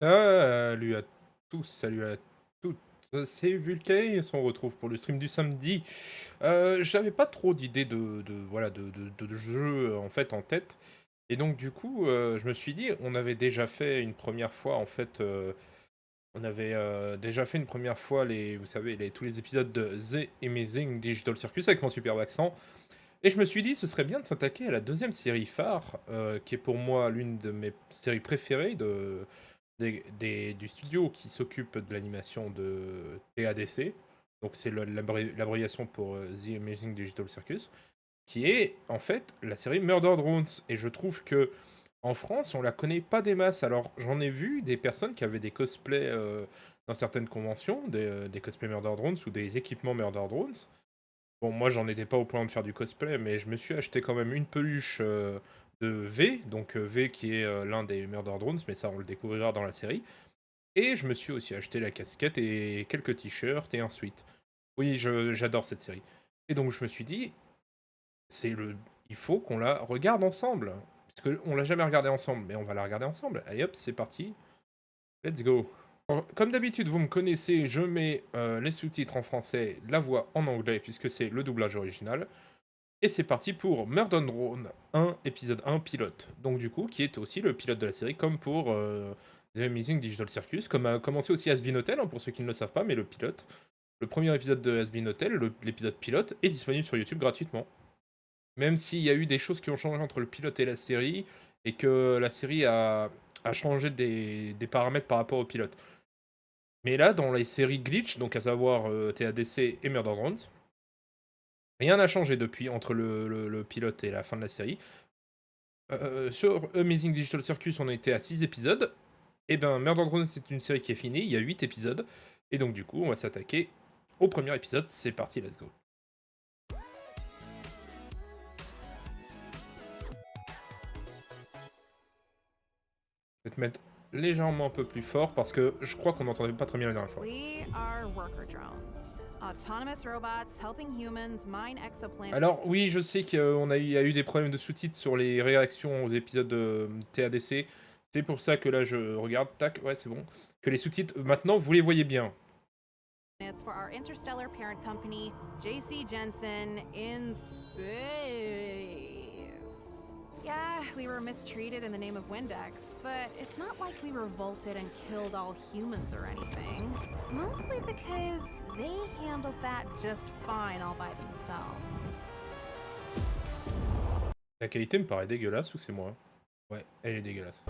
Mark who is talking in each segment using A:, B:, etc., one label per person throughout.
A: Salut à tous, salut à toutes. C'est Vulcain et on se retrouve pour le stream du samedi. J'avais pas trop d'idées voilà, de jeux en fait en tête. Et donc du coup, je me suis dit, on avait déjà fait une première fois en fait, on avait déjà fait une première fois vous savez, tous les épisodes de The Amazing Digital Circus avec mon superbe accent. Et je me suis dit, ce serait bien de s'attaquer à la deuxième série phare, qui est pour moi l'une de mes séries préférées du studio qui s'occupe de l'animation de TADC, donc c'est l'abréviation pour The Amazing Digital Circus, qui est en fait la série Murder Drones. Et je trouve que en France, on la connaît pas des masses. Alors j'en ai vu des personnes qui avaient des cosplays dans certaines conventions, des cosplays Murder Drones ou des équipements Murder Drones. Bon, moi j'en étais pas au point de faire du cosplay, mais je me suis acheté quand même une peluche de V, donc V qui est l'un des Murder Drones, mais ça on le découvrira dans la série. Et je me suis aussi acheté la casquette et quelques t-shirts et un sweat. Oui, j'adore cette série. Et donc je me suis dit, c'est le, il faut qu'on la regarde ensemble. Parce qu'on l'a jamais regardée ensemble, mais on va la regarder ensemble. Allez hop, c'est parti. Let's go. Alors, comme d'habitude, vous me connaissez, je mets les sous-titres en français, la voix en anglais, puisque c'est le doublage original. Et c'est parti pour Murder Drone 1, épisode 1, pilote. Donc du coup, qui est aussi le pilote de la série, comme pour The Amazing Digital Circus, comme a commencé aussi Has Been Hotel, hein, pour ceux qui ne le savent pas, mais le pilote. Le premier épisode de Has Been Hotel, l'épisode pilote, est disponible sur YouTube gratuitement. Même s'il y a eu des choses qui ont changé entre le pilote et la série, et que la série a changé des paramètres par rapport au pilote. Mais là, dans les séries Glitch, donc à savoir TADC et Murder Drones, rien n'a changé depuis entre le pilote et la fin de la série. Sur Amazing Digital Circus, on était à 6 épisodes. Et ben, Murder Drone, c'est une série qui est finie, il y a 8 épisodes. Et donc, du coup, on va s'attaquer au premier épisode. C'est parti, let's go. Je vais te mettre légèrement un peu plus fort parce que je crois qu'on n'entendait pas très bien la dernière fois. Alors, oui, je sais qu'il y a eu des problèmes de sous-titres sur les réactions aux épisodes de TADC. C'est pour ça que là, je regarde, tac, ouais, c'est bon. Que les sous-titres, maintenant, vous les voyez bien.
B: It's for our interstellar parent company, JC Jensen in space. Yeah, we were mistreated in the name of Windex, but it's not like we revolted and killed all humans or anything. Mostly because they handled that just fine all by themselves.
A: La qualité me paraît dégueulasse ou c'est moi? Ouais, elle est dégueulasse.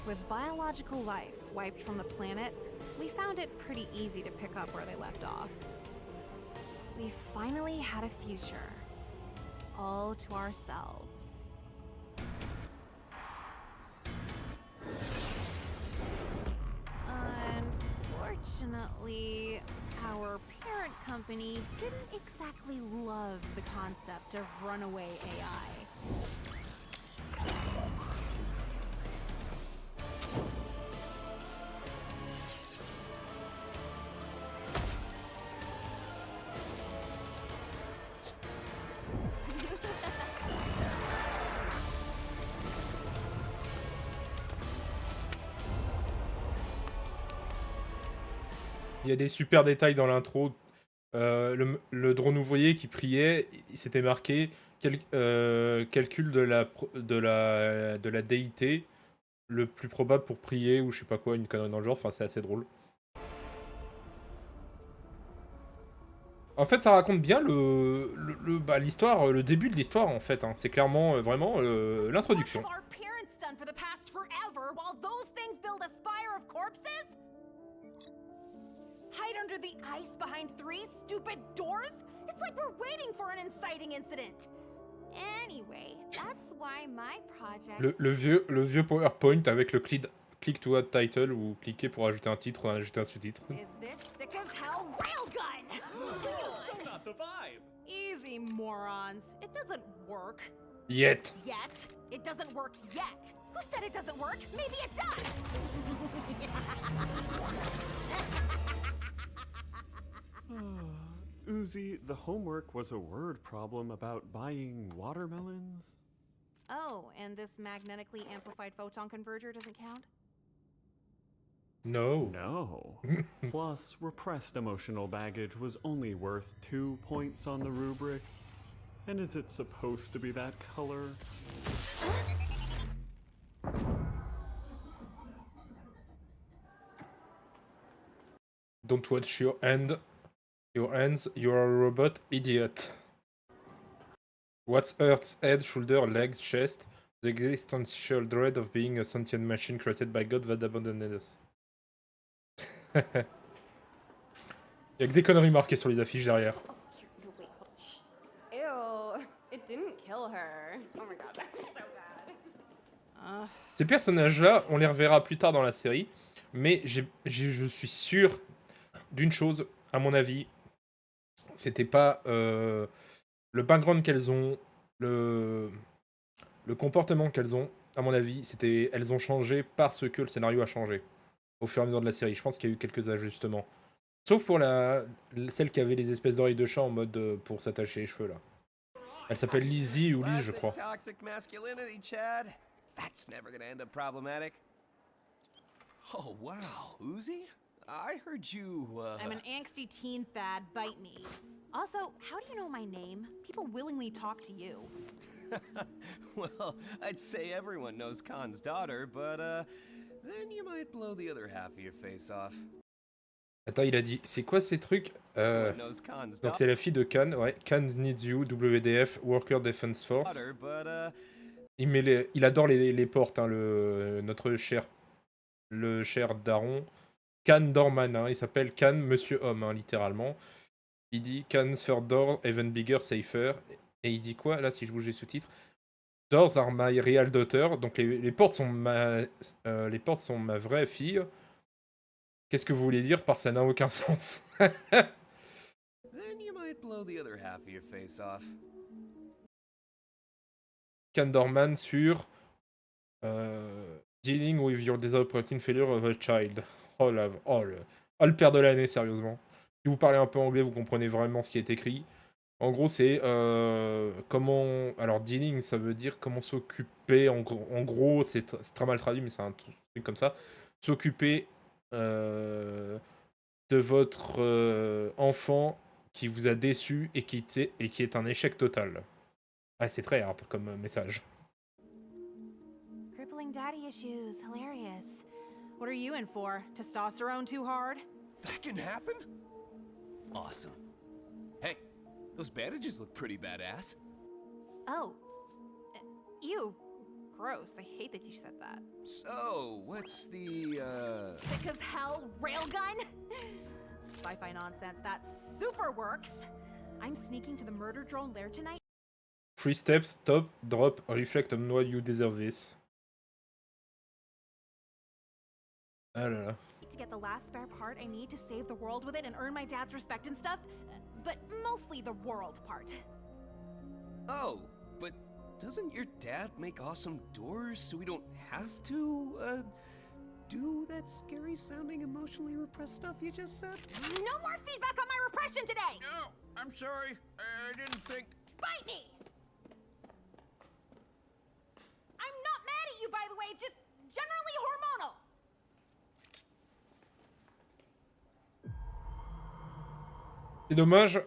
B: With biological life wiped from the planet, we found it pretty easy to pick up where they left off. We finally had a future, all to ourselves. Unfortunately, our parent company didn't exactly love the concept of runaway AI.
A: Il y a des super détails dans l'intro. Le drone ouvrier qui priait, il s'était marqué calcul de la déité le plus probable pour prier ou je sais pas quoi, une connerie dans le genre. Enfin, c'est assez drôle. En fait, ça raconte bien l'histoire, le début de l'histoire en fait. Hein. C'est clairement vraiment l'introduction.
B: Hide under the ice behind 3 stupid doors? It's like we're waiting for an inciting incident. Anyway, that's why my project...
A: Le vieux PowerPoint avec le click to add title ou cliquer pour ajouter un titre ou ajouter un sous-titre.
B: Is this sick as hell railgun?
C: So not the vibe.
B: Easy, morons. It doesn't work.
A: Yet.
B: Yet? It doesn't work yet. Who said it doesn't work? Maybe it does!
D: Uzi, the homework was a word problem about buying watermelons?
B: Oh, and this magnetically amplified photon converger doesn't count?
A: No.
D: No. Plus, repressed emotional baggage was only worth 2 points on the rubric. And is it supposed to be that color?
A: Don't watch your hand. Your hands, you're a robot, idiot. What's Earth's head, shoulder, legs, chest? The existential dread of being a sentient machine created by God that abandoned us. Y'a que des conneries marquées sur les affiches derrière.
E: Ew, it didn't kill her. Oh my god, that's so bad.
A: Ces personnages-là, on les reverra plus tard dans la série, mais je suis sûr d'une chose, à mon avis, c'était pas le background qu'elles ont, le comportement qu'elles ont, à mon avis, elles ont changé parce que le scénario a changé au fur et à mesure de la série. Je pense qu'il y a eu quelques ajustements. Sauf pour celle qui avait les espèces d'oreilles de chat en mode pour s'attacher les cheveux là. Elle s'appelle Lizzie ou Liz, je crois.
C: Toxic masculinity, Chad. That's never gonna end up problematic. Oh wow, Uzi? I heard you,
B: I'm an angsty teen, Thad. Bite me. Also, how do you know my name? People willingly talk to you.
C: Well, I'd say everyone knows Khan's daughter, but, then you might blow the other half of your face off.
A: Attends, il a dit, c'est quoi ces trucs
C: Everyone knows Khan's
A: Donc c'est la fille de Khan, ouais. Khan needs you, WDF, Worker Defense Force.
C: daughter, but,
A: Il adore les portes, hein, notre cher daron. Khan Dorman, hein, il s'appelle Khan Monsieur Homme, hein, littéralement. Il dit Khan's third door, even bigger, safer. Et il dit quoi, là, si je bouge les sous-titres? Doors are my real daughter. Donc les portes sont ma vraie fille. Qu'est-ce que vous voulez dire par ça n'a aucun sens?
C: then you might blow the other half of your face off.
A: Khan Dorman sur Dealing with your disappointing failure of a child. Oh le père de l'année, sérieusement. Si vous parlez un peu anglais, vous comprenez vraiment ce qui est écrit. En gros, c'est comment... Alors, dealing, ça veut dire comment s'occuper. En gros, c'est très mal traduit, mais c'est un truc comme ça. S'occuper de votre enfant qui vous a déçu et qui est un échec total. Ah, c'est très hard comme message.
B: Crippling daddy issues. Hilarious. What are you in for? Testosterone too hard?
C: That can happen? Awesome. Hey, those bandages look pretty badass.
B: Oh. Ew. Gross. I hate that you said that.
C: So, what's the,
B: Sick as hell railgun? Sci-fi nonsense. That super works. I'm sneaking to the murder drone lair tonight.
A: 3 steps, stop, drop, reflect on why you deserve this. Ah là là.
B: To get the last spare part I need to save the world with it and earn my dad's respect and stuff. But mostly the world part.
C: Oh, but doesn't your dad make awesome doors so we don't have to, do that scary sounding emotionally repressed stuff you just said?
B: No more feedback on my repression today!
F: No, I'm sorry. I didn't think.
B: Bite me! I'm not mad at you, by the way, just generally hormonal.
A: C'est dommage,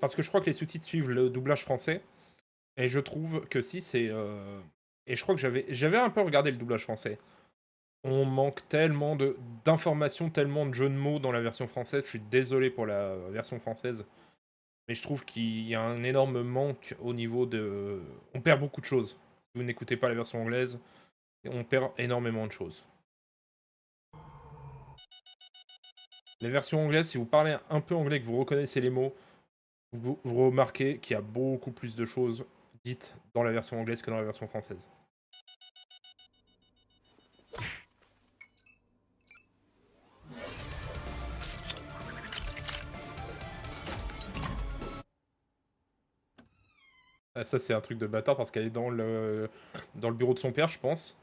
A: parce que je crois que les sous-titres suivent le doublage français. Et je trouve que si c'est... Et je crois que j'avais un peu regardé le doublage français. On manque tellement d'informations, tellement de jeux de mots dans la version française. Je suis désolé pour la version française. Mais je trouve qu'il y a un énorme manque au niveau de... On perd beaucoup de choses. Si vous n'écoutez pas la version anglaise, on perd énormément de choses. Les versions anglaises, si vous parlez un peu anglais, que vous reconnaissez les mots, vous remarquez qu'il y a beaucoup plus de choses dites dans la version anglaise que dans la version française. Ah, ça c'est un truc de bâtard parce qu'elle est dans le bureau de son père, je pense.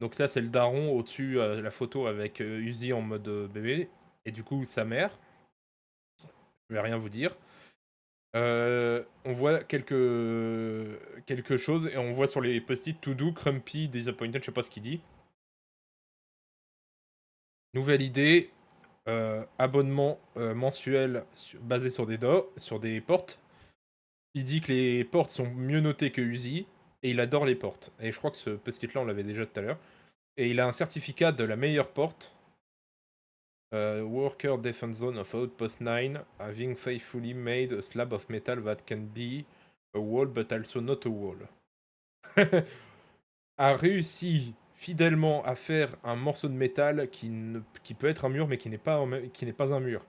A: Donc ça, c'est le daron au-dessus, la photo avec Uzi en mode bébé. Et du coup, sa mère. Je vais rien vous dire. On voit quelque chose et on voit sur les post-it To Do, Crumpy, Disappointed, je sais pas ce qu'il dit. Nouvelle idée, abonnement mensuel basé sur des portes. Il dit que les portes sont mieux notées que Uzi et il adore les portes. Et je crois que ce post-it là on l'avait déjà tout à l'heure. Et il a un certificat de la meilleure porte. Worker Defense Zone of Outpost 9, having faithfully made a slab of metal that can be a wall but also not a wall. A réussi fidèlement à faire un morceau de métal qui peut être un mur mais qui n'est pas un mur.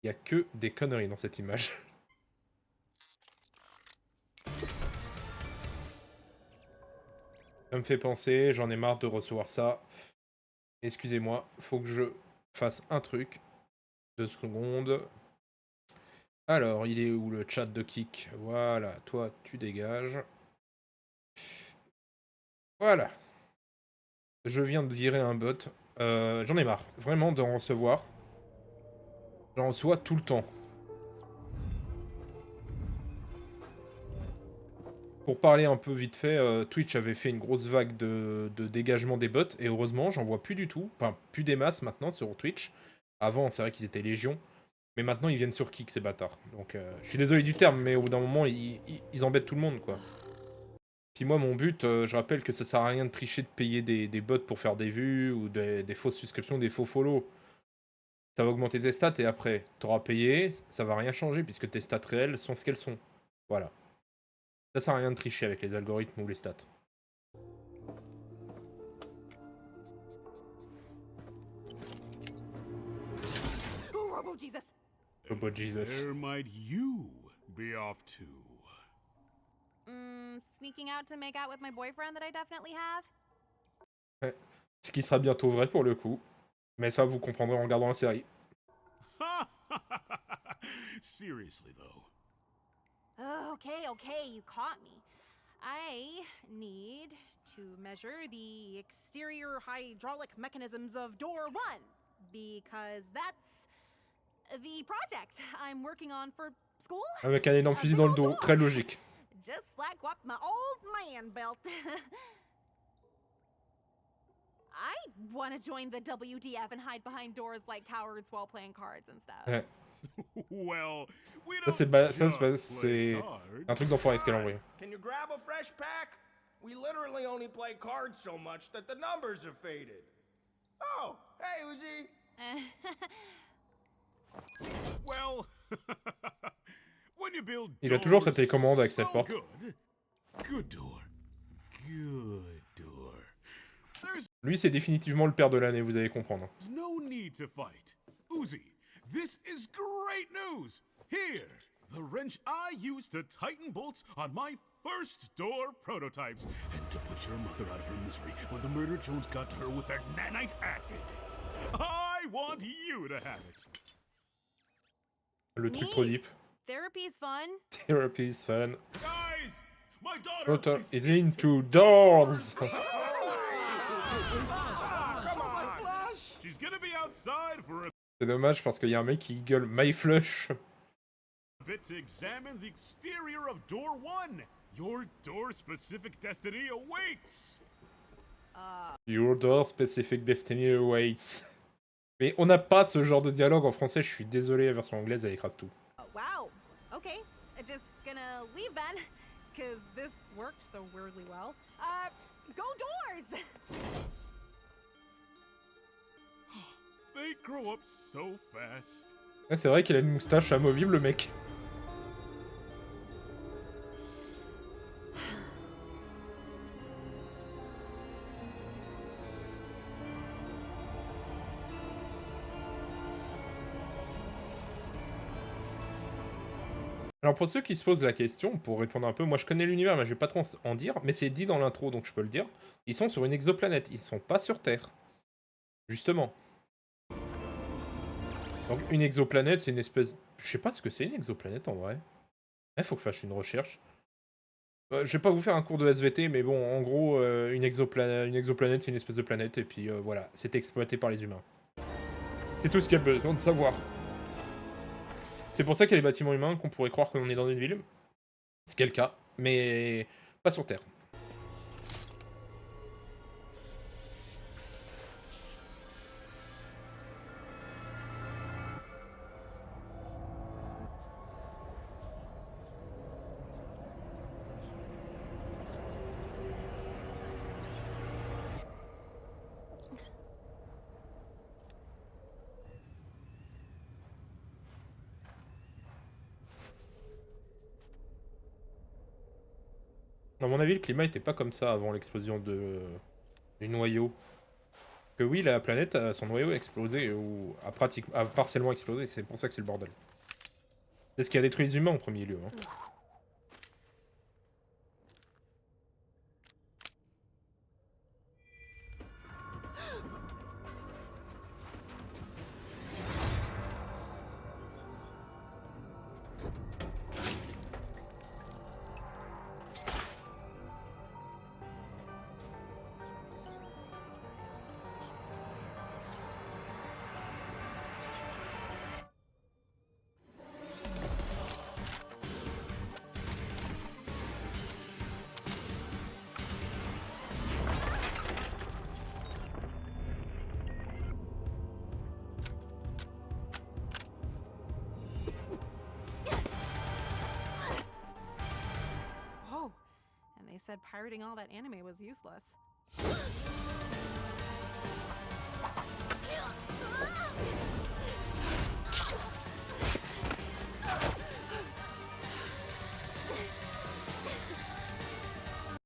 A: Il y a que des conneries dans cette image. Ça me fait penser, j'en ai marre de recevoir ça. Excusez-moi, faut que je fasse un truc. 2 secondes. Alors, il est où le chat de Kik? Voilà, toi, tu dégages. Voilà. Je viens de virer un bot. J'en ai marre, vraiment, d'en recevoir. J'en reçois tout le temps. Pour parler un peu vite fait, Twitch avait fait une grosse vague de dégagement des bots, et heureusement, j'en vois plus du tout. Enfin, plus des masses maintenant sur Twitch. Avant, c'est vrai qu'ils étaient légion. Mais maintenant, ils viennent sur Kik, ces bâtards. Donc, je suis désolé du terme, mais au bout d'un moment, ils embêtent tout le monde, quoi. Puis moi, mon but, je rappelle que ça sert à rien de tricher, de payer des bots pour faire des vues, ou des fausses subscriptions, des faux follow. Ça va augmenter tes stats, et après, t'auras payé, ça va rien changer, puisque tes stats réelles sont ce qu'elles sont. Voilà. Ça sert à rien de tricher avec les algorithmes ou les stats.
B: Ooh, Robo Jesus.
A: Robo Jesus.
F: Where might you be off to?
B: Sneaking out to make out with my boyfriend that I definitely have.
A: Ce qui sera bientôt vrai pour le coup. Mais ça, vous comprendrez en regardant la série.
F: Seriously, though.
B: Okay, you caught me. I need to measure the exterior hydraulic mechanisms of door 1, because that's the project I'm working on for school.
A: Avec un énorme fusil dans le dos, très logique.
B: Just like what my old man built. I want to join the WDF and hide behind doors like cowards while playing cards and stuff.
A: Ouais.
F: Well, we
A: Ça,
F: don't
A: c'est
F: just play
A: c'est
F: cards.
A: un truc d'enfoiré ce qu'elle a envoyé.
G: Can you grab a fresh pack? We literally only play cards so much that the numbers are faded. Oh, hey, Uzi.
F: Well, when you build
A: Il a toujours
F: doors
A: sa télécommande avec cette
F: so
A: porte.
F: Good door. Good door. There's
A: Lui, c'est définitivement le père de l'année, vous allez comprendre.
F: no need to fight. Uzi, this is great news. Here, the wrench I used to tighten bolts on my first door prototypes and to put your mother out of her misery when the murder Jones got to her with their nanite acid. I want you to have it.
A: Le truc trop deep.
B: Therapy's fun.
A: Therapy is fun.
F: Guys, my daughter
A: Daughter is into doors.
F: She's gonna be outside for a
A: C'est dommage parce qu'il y a un mec qui gueule My Flush.
F: bit to examine the exterior of door 1. Your door-specific destiny awaits.
A: Your door specific destiny awaits. Mais on n'a pas ce genre de dialogue en français, je suis désolé, la version anglaise elle écrase tout.
B: Oh, wow. Okay, just gonna leave then, cause this worked so weirdly well. Go doors!
F: They grow up so fast.
A: Ouais, c'est vrai qu'il a une moustache amovible le mec. Alors pour ceux qui se posent la question, pour répondre un peu, moi je connais l'univers mais je vais pas trop en dire, mais c'est dit dans l'intro donc je peux le dire. Ils sont sur une exoplanète, ils sont pas sur Terre. Justement. Donc une exoplanète c'est une espèce... Je sais pas ce que c'est une exoplanète en vrai. Il faut que je fasse une recherche. Je vais pas vous faire un cours de SVT, mais bon, en gros, une exoplanète, c'est une espèce de planète, et puis voilà, c'est exploité par les humains. C'est tout ce qu'il y a besoin de savoir. C'est pour ça qu'il y a des bâtiments humains qu'on pourrait croire qu'on est dans une ville. Ce qui est le cas, mais pas sur Terre. À mon avis, le climat était pas comme ça avant l'explosion du noyau. Que oui, la planète, son noyau a explosé, ou a partiellement explosé, c'est pour ça que c'est le bordel. C'est ce qui a détruit les humains en premier lieu. Hein.
B: Whoa. And they said pirating all that anime was useless.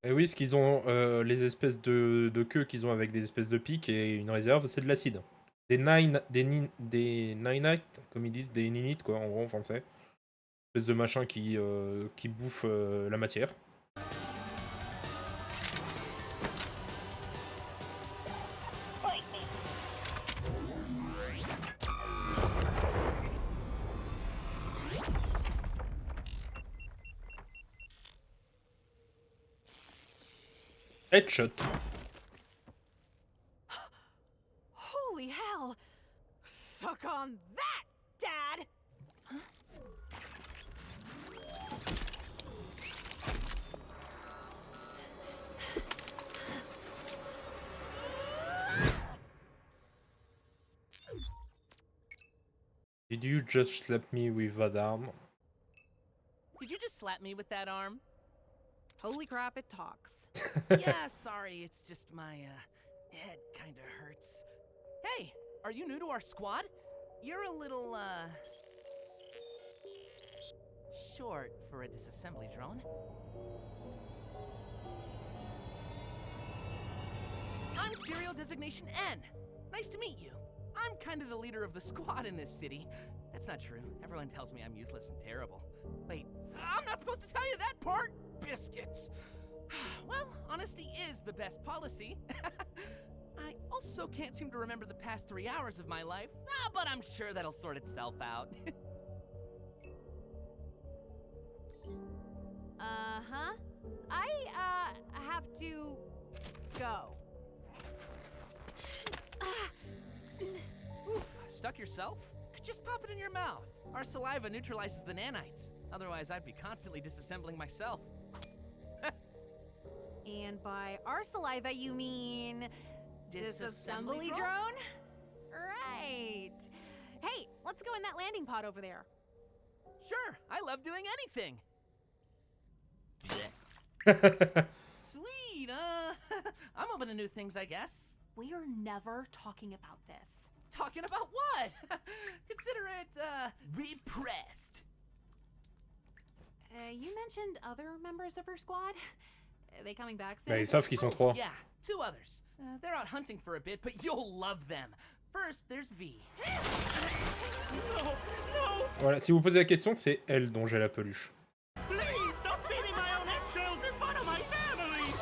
A: Et oui, ce qu'ils ont, les espèces de queues qu'ils ont avec des espèces de pics et une réserve, c'est de l'acide. Des ninites, comme ils disent, des ninites quoi, en gros en français. Espèce de machin qui bouffe la matière. Headshot.
B: Holy hell! Suck on that, Dad!
A: Did you just slap me with that arm?
H: Did you just slap me with that arm?
B: Holy crap, it talks.
H: Yeah, sorry, it's just my head kinda hurts. Hey, are you new to our squad? You're a little short for a disassembly drone. I'm Serial Designation N. Nice to meet you. I'm kind of the leader of the squad in this city. That's not true. Everyone tells me I'm useless and terrible. Wait, I'm not supposed to tell you that part! Biscuits. Well, honesty is the best policy. I also can't seem to remember the past 3 hours of my life. But I'm sure that'll sort itself out.
B: Uh-huh. I have to go.
H: Oof, stuck yourself? Just pop it in your mouth. Our saliva neutralizes the nanites. Otherwise, I'd be constantly disassembling myself.
B: And by our saliva, you mean disassembly drone? Right. Hey, let's go in that landing pod over there.
H: Sure, I love doing anything. Sweet, I'm open to new things, I guess.
B: We're never talking about this.
H: Talking about what? Consider it, repressed.
B: You mentioned other members of her squad? Are they coming back soon?
A: Bah, ils savent qu'ils sont trois.
H: Yeah, 2 others. They're out hunting for a bit, but you'll love them. First, there's V.
A: Voilà, si vous posez la question, c'est elle dont j'ai la peluche.
I: Please stop feeding my own eggshells in front of my family!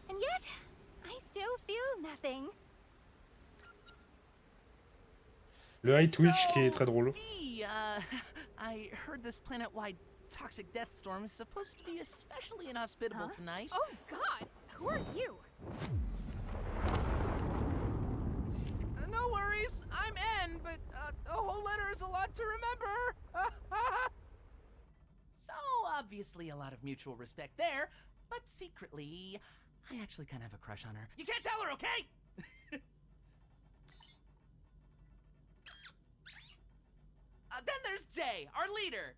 E: And yet, I still feel nothing.
A: Le high Twitch qui est très drôle.
H: V, I heard this planet-wide toxic death storm is supposed to be especially inhospitable tonight.
E: Oh, God! Who are you?
H: No worries, I'm N, but a whole letter is a lot to remember. So, obviously a lot of mutual respect there, but secretly, I actually kind of have a crush on her. You can't tell her, okay? Then there's Jay, our leader.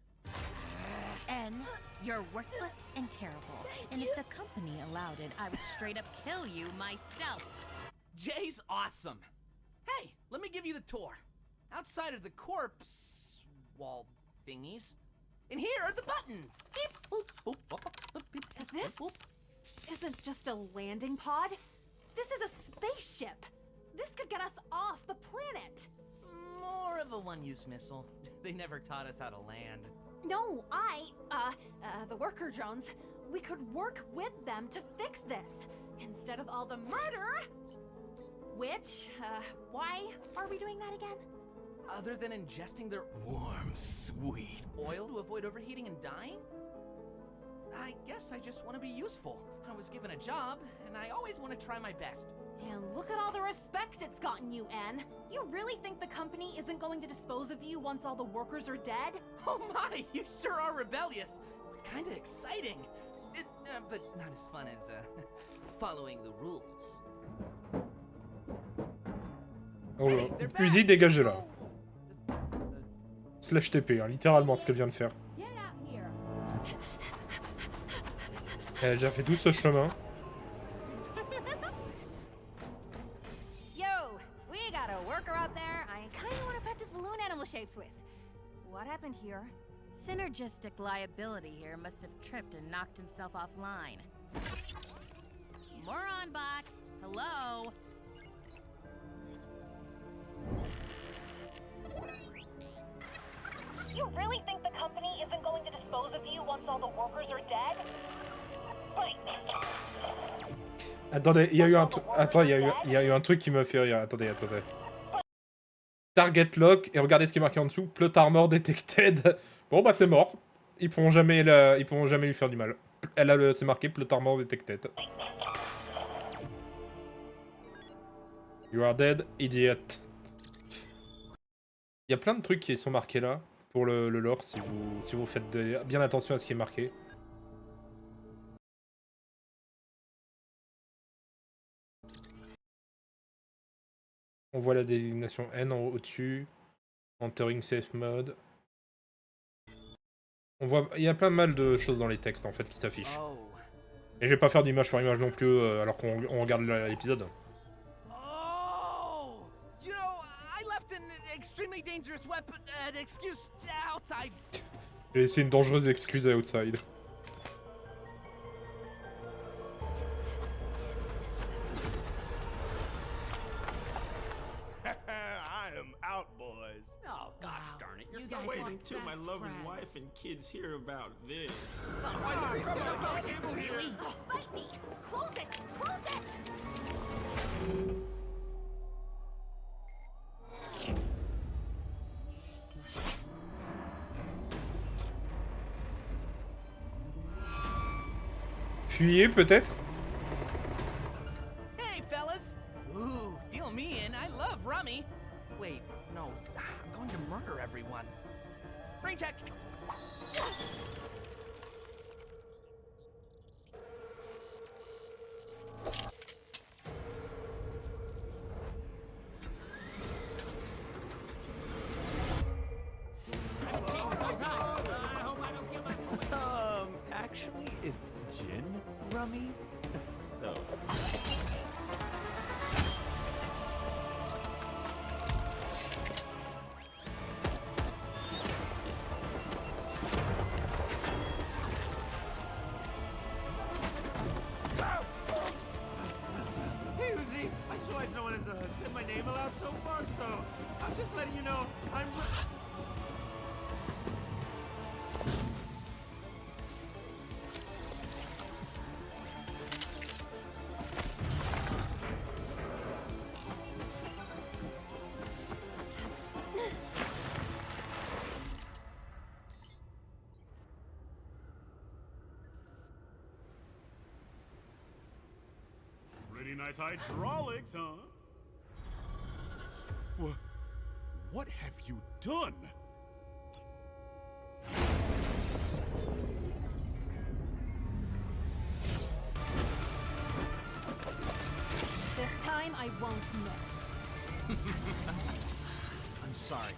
J: N, you're worthless and terrible. And if the company allowed it, I would straight up kill you myself.
H: Jay's awesome. Hey, let me give you the tour. Outside of the corpse wall thingies, and here are the buttons. Beep, boop, boop, boop, boop, beep, boop,
B: This
H: boop.
B: isn't just a landing pod. This is a spaceship. This could get us off the planet.
H: More of a one-use missile. They never taught us how to land.
B: No, the worker drones, we could work with them to fix this. Instead of all the murder. Which, why are we doing that again?
H: Other than ingesting their warm, sweet oil to avoid overheating and dying? I guess I just want to be useful. I was given a job, and I always want to try my best.
B: And look at all the respect it's gotten you, N. You really think the company isn't going to dispose of you once all the workers are dead?
H: Oh my, you sure are rebellious. It's kind of exciting. But not as fun as, following the rules.
A: Oh là. Uzi, dégage de là. Slash TP, hein, littéralement ce qu'elle vient de faire. Elle a déjà fait tout ce chemin.
E: Yo, we got a worker out there I kind of want to practice balloon animal shapes with. What happened here?
J: Synergistic liability here must have tripped and knocked himself offline. Moron box, hello?
B: You really think the company isn't going to dispose of you once all the workers are dead?
A: Attendez, il y a eu un truc. Attends, il y a eu un truc qui me fait rire. Attendez. Target lock, et regardez ce qui est marqué en dessous. Plot armor detected. Bon bah c'est mort. Ils pourront jamais lui faire du mal. C'est marqué plot armor detected. You are dead, idiot. Il y a plein de trucs qui sont marqués là pour le lore si vous faites bien attention à ce qui est marqué. On voit la désignation N au-dessus. Entering safe mode. On voit, il y a plein mal de choses dans les textes en fait qui s'affichent.
H: Oh.
A: Et je vais pas faire d'image par image non plus alors qu'on regarde l'épisode.
H: Oh! You know, I left an extremely dangerous weapon, excuse outside.
A: J'ai laissé une dangereuse excuse à Outside.
G: I am out, boys.
I: Oh, gosh darn it. You're
B: You
I: so
B: guys
I: waiting
B: are
I: till my
B: best
I: loving
B: friends.
I: wife and kids hear about this.
B: Bite me! Close it! Close it!
A: Fuyez peut-être?
H: Hey, fellas! Ooh, deal me in. I love rummy. Wait, no. I'm going to murder everyone. Brain check.
D: Actually, it's gin rummy. So.
F: Pretty nice hydraulics, huh? What have you done?
B: This time I won't miss.
H: I'm sorry.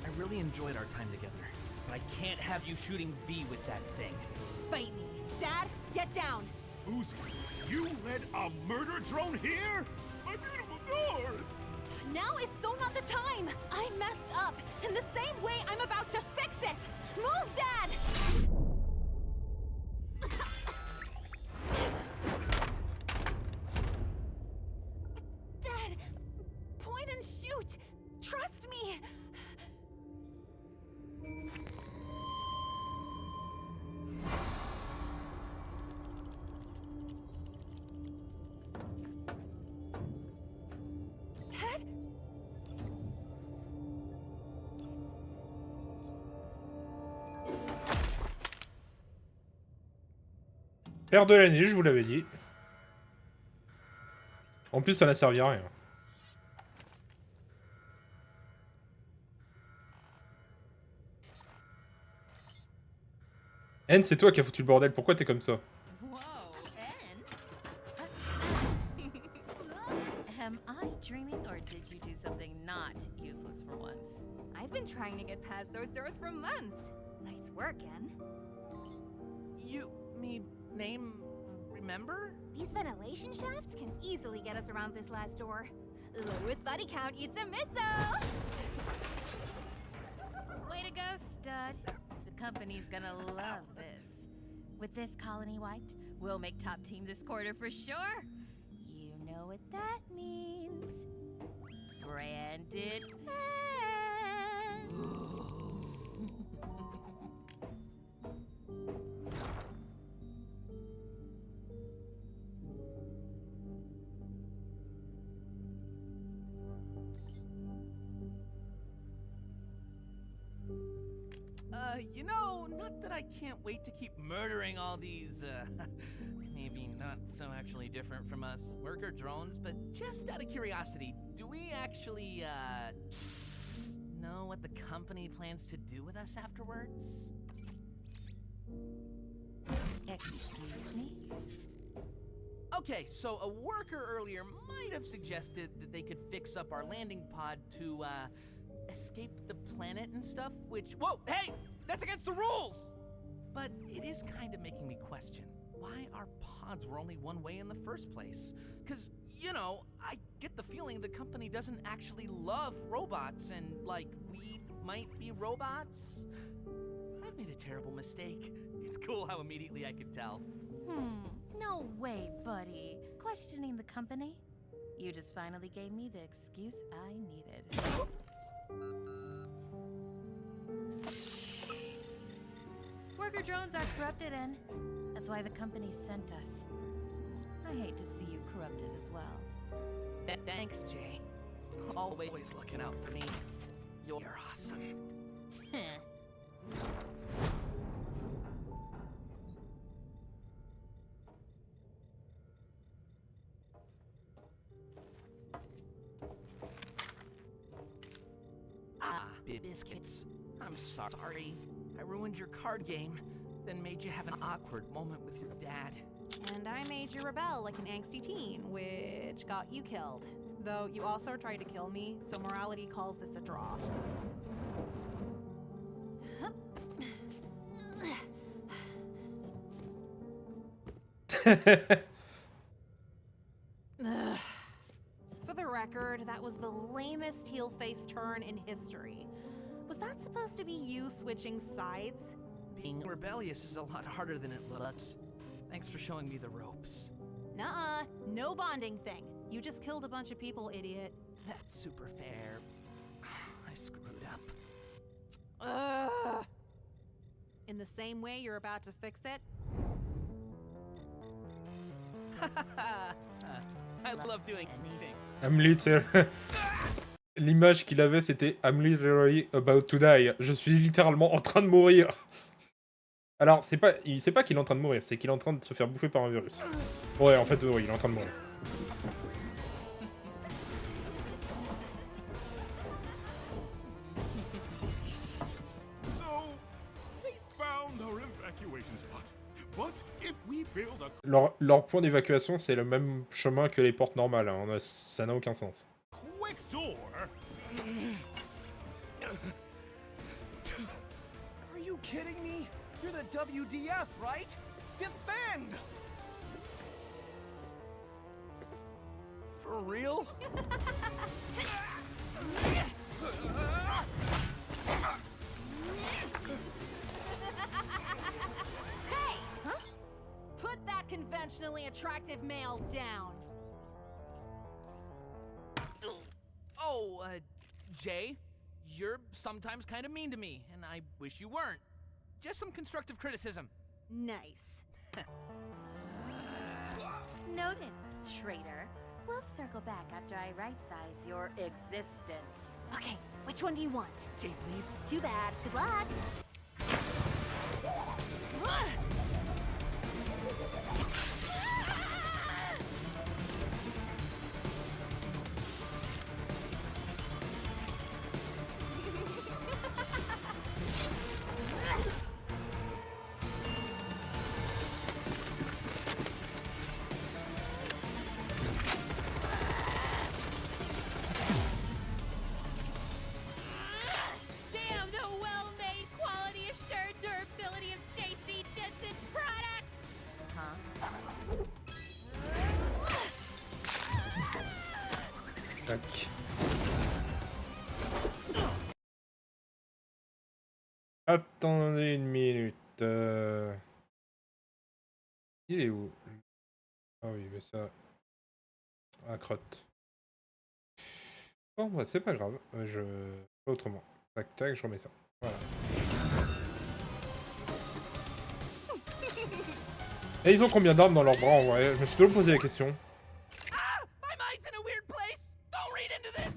H: I really enjoyed our time together, but I can't have you shooting V with that thing.
B: Fight me. Dad, get down.
F: Uzi, you led a murder drone here? My beautiful doors!
B: Now is so not the time. I messed up. In the same way I'm about to fix it. Move, Dad! Dad, point and shoot. Trust me. Dad?
A: Père de l'année, je vous l'avais dit. En plus, ça n'a servi à rien. N, c'est toi qui as foutu le bordel, pourquoi t'es comme ça?
J: Whoa, Am I dreaming, or did you do something not useless for once?
E: I've been trying to get past those doors for months. Nice work, En.
H: You, me, name, remember?
E: These ventilation shafts can easily get us around this last door. Lowest body count eats a missile!
J: Way to go, stud. The company's gonna love this. With this colony wiped, we'll make top team this quarter for sure. You know what that means. Branded pants.
H: You know, not that I can't wait to keep murdering all these, maybe not so actually different from us worker drones, but just out of curiosity, do we actually, know what the company plans to do with us afterwards?
J: Excuse me?
H: Okay, so a worker earlier might have suggested that they could fix up our landing pod to, escape the planet and stuff, which— whoa, hey! That's against the rules! But it is kind of making me question why our pods were only one way in the first place. Because, you know, I get the feeling the company doesn't actually love robots and, like, we might be robots. I've made a terrible mistake. It's cool how immediately I could tell.
J: No way, buddy. Questioning the company? You just finally gave me the excuse I needed. Worker drones are corrupted, and that's why the company sent us. I hate to see you corrupted as well.
H: Thanks, Jay. Always looking out for me. You're awesome. Biscuits. I'm sorry. I ruined your card game, then made you have an awkward moment with your dad.
B: And I made you rebel like an angsty teen, which got you killed. Though you also tried to kill me, so morality calls this a draw. For the record, that was the lamest heel-face turn in history. Was that supposed to be you switching sides?
H: Being rebellious is a lot harder than it looks. Thanks for showing me the ropes.
B: Nuh-uh, no bonding thing. You just killed a bunch of people, idiot.
H: That's super fair. I screwed up.
B: In the same way you're about to fix it?
H: I love doing anything.
A: I'm literally... L'image qu'il avait, c'était I'm literally about to die. Je suis littéralement en train de mourir. Alors, c'est pas qu'il est en train de mourir, c'est qu'il est en train de se faire bouffer par un virus. Ouais, en fait, oui, il est en train de mourir.
F: But if we build a
A: Leur point d'évacuation, c'est le même chemin que les portes normales. Hein. Ça n'a aucun sens.
F: quick door...
C: Are you kidding me? You're the WDF, right? Defend! For real?
B: Hey! Huh? Put that conventionally attractive male down.
H: Oh, Jay, you're sometimes kind of mean to me, and I wish you weren't. Just some constructive criticism.
B: Nice.
J: Noted, traitor. We'll circle back after I right-size your existence.
B: Okay, which one do you want?
H: Jay, please.
B: Too bad. Good luck.
J: Damn the well-made, quality-assured durability of J.C. Jensen products! Huh?
A: Tac. Attendez une minute. Il est où? Ah oui, mais ça... Ah, crotte. Bon, bah, c'est pas grave. Je fais autrement. Tac, tac, je remets ça. Voilà. Et ils ont combien d'armes dans leurs bras en vrai? Je me suis toujours posé la question.
H: Ah! My mind's in a weird place! Don't read into this!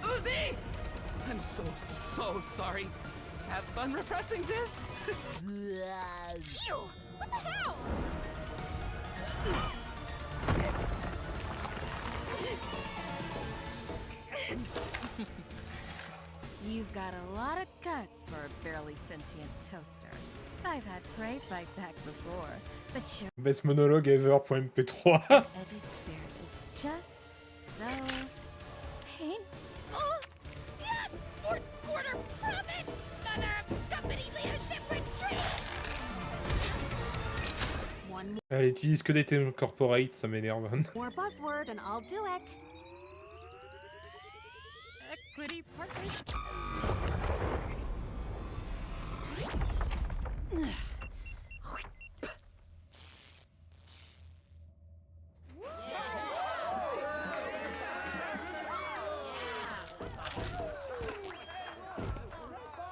H: Uzi! I'm so sorry. Have fun repressing this.
E: Ew! What the hell?
J: You've got a lot of guts for a barely sentient toaster. I've had prey fight back before, but your
A: Best monologue ever.mp3.
J: edgy spirit is just so painful.
E: Yeah! Fourth quarter profits! Mother of company leadership retreat!
B: One
A: Elle utilise que des termes corporate, ça m'énerve.
B: more buzzword and I'll do it.
J: Equity partners.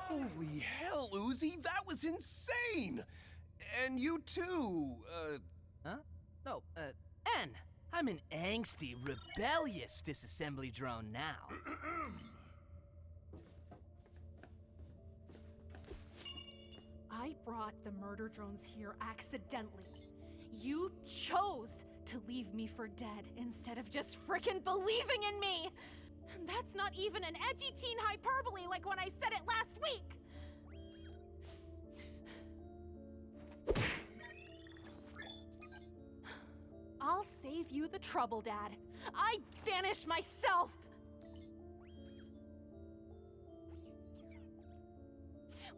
C: Holy hell, Uzi, that was insane! And you too,
H: Huh? No, N. I'm an angsty, rebellious disassembly drone now.
B: I brought the murder drones here accidentally. You chose to leave me for dead instead of just frickin' believing in me! And that's not even an edgy teen hyperbole like when I said it last week! I'll save you the trouble, Dad. I banish myself!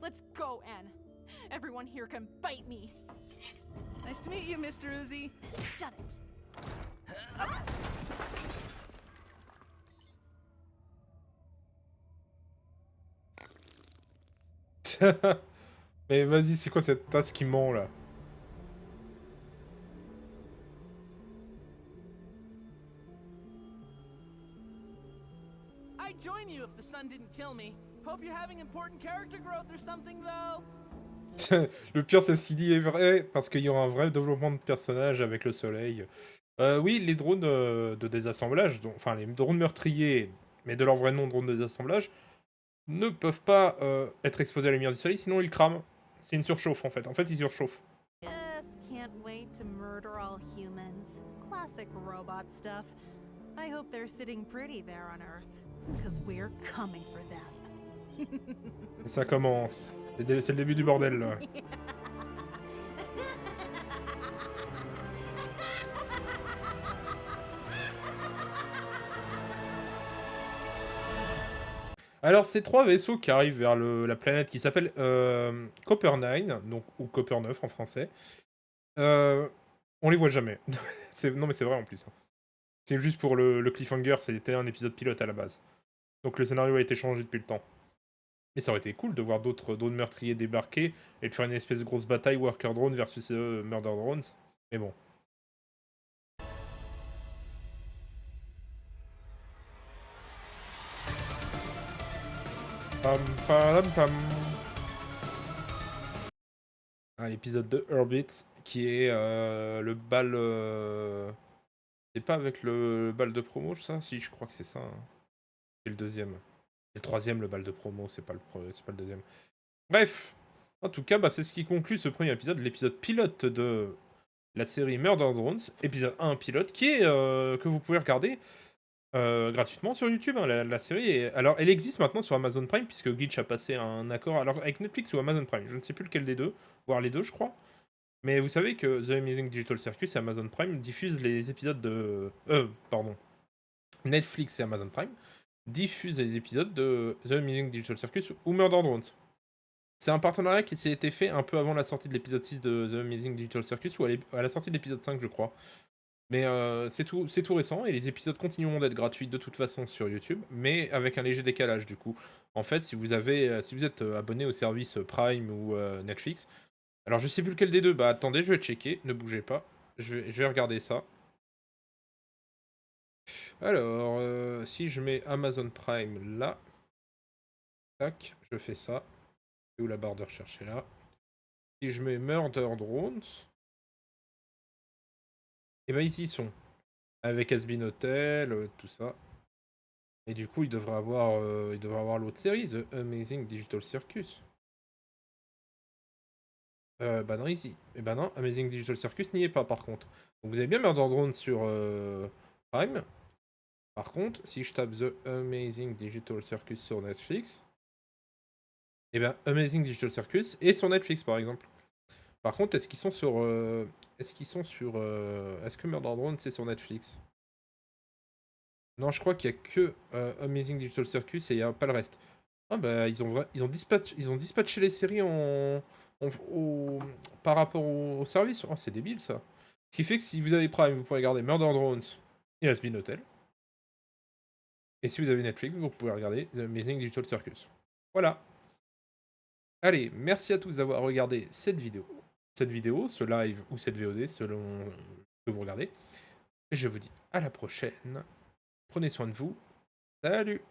B: Let's go, Anne. Everyone here can bite me.
H: Nice to meet you, Mr. Uzi.
B: Shut it.
A: Mais vas-y, c'est quoi cette tasse qui ment là?
H: I'd join you if the sun didn't kill me. Hope you're having important character growth or something, though.
A: Le pire, c'est ce qu'il dit est vrai, parce qu'il y aura un vrai développement de personnage avec le soleil. Oui, les drones de désassemblage, enfin les drones meurtriers, mais de leur vrai nom, drones de désassemblage, ne peuvent pas être exposés à la lumière du soleil, sinon ils crament. C'est une surchauffe en fait. En fait, ils surchauffent.
B: Just can't wait to murder all humans. Classic robot stuff. I hope they're sitting pretty there on Earth, because we're coming for them.
A: Et ça commence. C'est le début du bordel là. Alors, ces 3 vaisseaux qui arrivent vers la planète qui s'appelle Copper 9, donc, ou Copper 9 en français, on les voit jamais. Non, mais c'est vrai en plus. Hein. C'est juste pour le cliffhanger, c'était un épisode pilote à la base. Donc le scénario a été changé depuis le temps. Mais ça aurait été cool de voir d'autres drones meurtriers débarquer et de faire une espèce de grosse bataille Worker Drone versus Murder Drones. Mais bon. Pam, pam, pam. Ah, l'épisode de Orbit, qui est le bal... C'est pas avec le bal de promo, ça? Si, je crois que c'est ça. Hein. C'est le deuxième. C'est le troisième, le bal de promo, c'est pas le deuxième. Bref, en tout cas, bah, c'est ce qui conclut ce premier épisode, l'épisode pilote de la série Murder Drones, épisode 1 pilote, qui est que vous pouvez regarder gratuitement sur YouTube. Hein, la série alors, elle existe maintenant sur Amazon Prime, puisque Glitch a passé un accord alors, avec Netflix ou Amazon Prime. Je ne sais plus lequel des deux, voire les deux, je crois. Mais vous savez que The Amazing Digital Circus et Amazon Prime diffusent les épisodes de... pardon. Netflix et Amazon Prime diffusent les épisodes de The Amazing Digital Circus ou Murder Drones. C'est un partenariat qui s'est été fait un peu avant la sortie de l'épisode 6 de The Amazing Digital Circus ou à la sortie de l'épisode 5, je crois. Mais c'est tout récent et les épisodes continueront d'être gratuits de toute façon sur YouTube, mais avec un léger décalage du coup. En fait, si vous êtes abonné au service Prime ou Netflix, alors je sais plus lequel des deux, bah attendez, je vais checker, ne bougez pas, je vais regarder ça. Alors, si je mets Amazon Prime là, tac, je fais ça. C'est où la barre de recherche est là. Si je mets Murder Drones, et ben ils y sont. Avec Asbin Hotel, tout ça. Et du coup, il devrait avoir l'autre série, The Amazing Digital Circus. Bah non, ici. Et bah non, Amazing Digital Circus n'y est pas par contre. Donc vous avez bien Murder Drone sur Prime. Par contre, si je tape The Amazing Digital Circus sur Netflix, et ben Amazing Digital Circus est sur Netflix par exemple. Par contre, est-ce qu'ils sont sur... Est-ce que Murder Drone c'est sur Netflix? Non, je crois qu'il y a que Amazing Digital Circus et il n'y a pas le reste. Ah bah ils ont dispatché les séries par rapport au service. Oh, c'est débile ça. Ce qui fait que si vous avez Prime, vous pouvez regarder Murder Drones et Asbin Hotel. Et si vous avez Netflix, vous pouvez regarder The Amazing Digital Circus. Voilà. Allez, merci à tous d'avoir regardé cette vidéo, ce live ou cette VOD, selon ce que vous regardez. Et je vous dis à la prochaine. Prenez soin de vous. Salut!